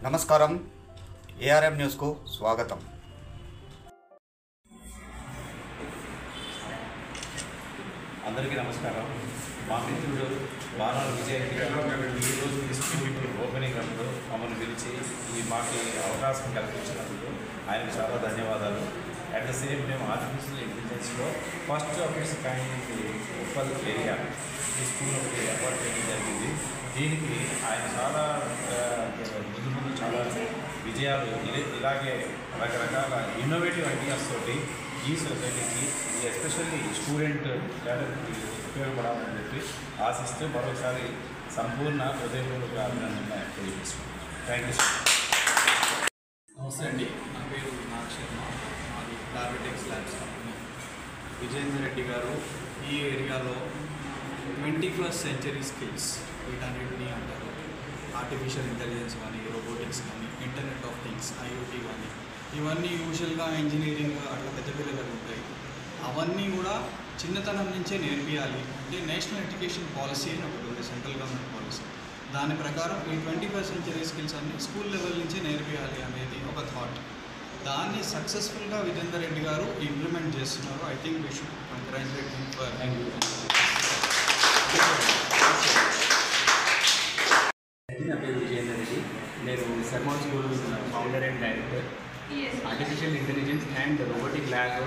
నమస్కారం, ఏఆర్ఎం న్యూస్కు స్వాగతం. అందరికీ నమస్కారం. మా మిత్రుడు బాణాల విజయరెడ్డి గారు ఈరోజు స్కూల్ ఓపెనింగ్ అప్పుడు మమ్మల్ని పిలిచి మాకు అవకాశం కల్పించినందుకు ఆయనకు చాలా ధన్యవాదాలు. At the same time artificial ఇంటెలిజెన్స్లో first of its kind Uppal area ఈ స్కూల్ ఒకటి ఏర్పాటు చేయడం జరిగింది. దీనికి ఆయన చాలా ముందు చాలా విజయాలు ఇలాగే రకరకాల ఇన్నోవేటివ్ ఐడియాస్ తోటి ఈ సొసైటీకి ఎస్పెషల్లీ స్టూడెంట్ టాలెంట్కి ఉపయోగపడాలని చెప్పి ఆశిస్తూ మరొకసారి సంపూర్ణ హృదయపూర్వక అభినందన తెలియజేస్తున్నాను. Thank you. నమస్తే అండి, నా పేరు నాగ్ శర్మ. మాది డార్బెటెక్స్ ల్యాబ్స్ కంపెనీ. విజయేందర్ రెడ్డి గారు ఈ ఏరియాలో 21st century స్కిల్స్ వీటన్నిటిని అంటారు. ఆర్టిఫిషియల్ ఇంటెలిజెన్స్ కానీ, రోబోటిక్స్ కానీ, ఇంటర్నెట్ ఆఫ్ థింగ్స్, ఐఓటీ కానీ, ఇవన్నీ యూజువల్గా ఇంజనీరింగ్ అట్లా పెద్ద పిల్లలకు ఉంటాయి. అవన్నీ కూడా చిన్నతనం నుంచే నేర్పియాలి అంటే నేషనల్ ఎడ్యుకేషన్ పాలసీ అని ఒకటి ఉంది, సెంట్రల్ గవర్నమెంట్ పాలసీ. దాని ప్రకారం ఈ 21st century స్కిల్స్ అన్ని స్కూల్ లెవెల్ నుంచే నేర్పియాలి అనేది ఒక థాట్. దాన్ని సక్సెస్ఫుల్గా విజేందర్ రెడ్డి గారు ఇంప్లిమెంట్ చేస్తున్నారు. I think we should congratulate him for. Thank you. నా పేరు విజయేందర్ రెడ్డి. నేను Sharma school founder and director. Artificial intelligence and robotic lab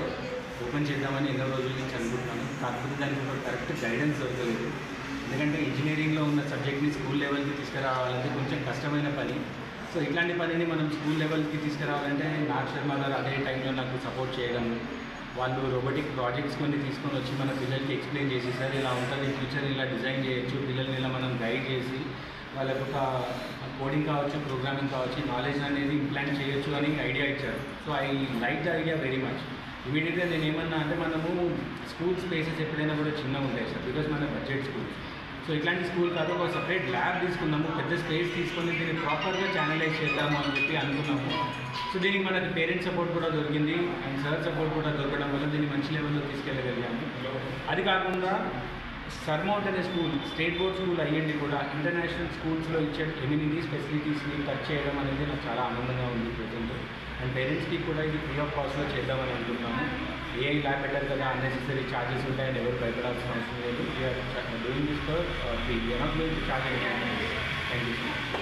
open చేద్దామని ఎన్నో రోజుల నుంచి అనుకుంటున్నాను. కాకపోతే దానికి ఒక కరెక్ట్ గైడెన్స్ దొరకలేదు. ఎందుకంటే ఇంజనీరింగ్లో ఉన్న సబ్జెక్ట్ని స్కూల్ లెవెల్కి తీసుకురావాలంటే కొంచెం కష్టమైన పని. సో ఇట్లాంటి పనిని మనం స్కూల్ లెవెల్కి తీసుకురావాలంటే నాగ్ శర్మ గారు అదే టైంలో నాకు సపోర్ట్ చేయడం, వాళ్ళు రోబోటిక్ ప్రాజెక్ట్స్ కొన్ని తీసుకొని వచ్చి మన పిల్లలకి ఎక్స్ప్లెయిన్ చేసి, సార్ ఇలా ఉంటుంది, ఫ్యూచర్ ఇలా డిజైన్ చేయొచ్చు, పిల్లల్ని ఇలా మనం గైడ్ చేసి వాళ్ళకు ఒక కోడింగ్ కావచ్చు, ప్రోగ్రామింగ్ కావచ్చు, నాలెడ్జ్ అనేది ఇంప్లాంట్ చేయొచ్చు అని ఐడియా ఇచ్చారు. So I like the idea very much. ఇమీడియట్గా నేను ఏమన్నా అంటే మనము స్కూల్ స్పేసెస్ ఎప్పుడైనా కూడా చిన్నగా ఉంటాయి సార్, బికాజ్ మన బడ్జెట్ స్కూల్. సో ఇట్లాంటి స్కూల్ కాదు, ఒక సపరేట్ ల్యాబ్ తీసుకున్నాము, పెద్ద స్పేస్ తీసుకొని దీన్ని ప్రాపర్గా ఛానలైజ్ చేద్దాము అని చెప్పి అనుకున్నాము. సో దీనికి మనకి పేరెంట్స్ సపోర్ట్ కూడా దొరికింది అండ్ సార్ సపోర్ట్ కూడా దొరకడం వల్ల దీన్ని మంచి లెవెల్లో తీసుకెళ్ళగలిగాము. అది కాకుండా సర్మౌట్ అనే స్కూల్ స్టేట్ బోర్డ్ స్కూల్ అయ్యండి కూడా ఇంటర్నేషనల్ స్కూల్స్లో ఇచ్చే ఎమ్యూనిటీస్ ఫెసిలిటీస్ని టచ్ చేయడం అనేది నాకు చాలా ఆనందంగా ఉంది ప్రజెంట్. అండ్ పేరెంట్స్కి కూడా ఇది ఫ్రీ ఆఫ్ కాస్ట్లో చేద్దామని అనుకుంటున్నాము. ఏఐ ల్యాబ్ పెట్టారు కదా, అన్నెసెసరీ ఛార్జెస్ ఉంటాయని ఎవరు భయపడాల్సిన అవసరం లేదు. We're doing this for free. We're not going to charge anything. Thank you so much.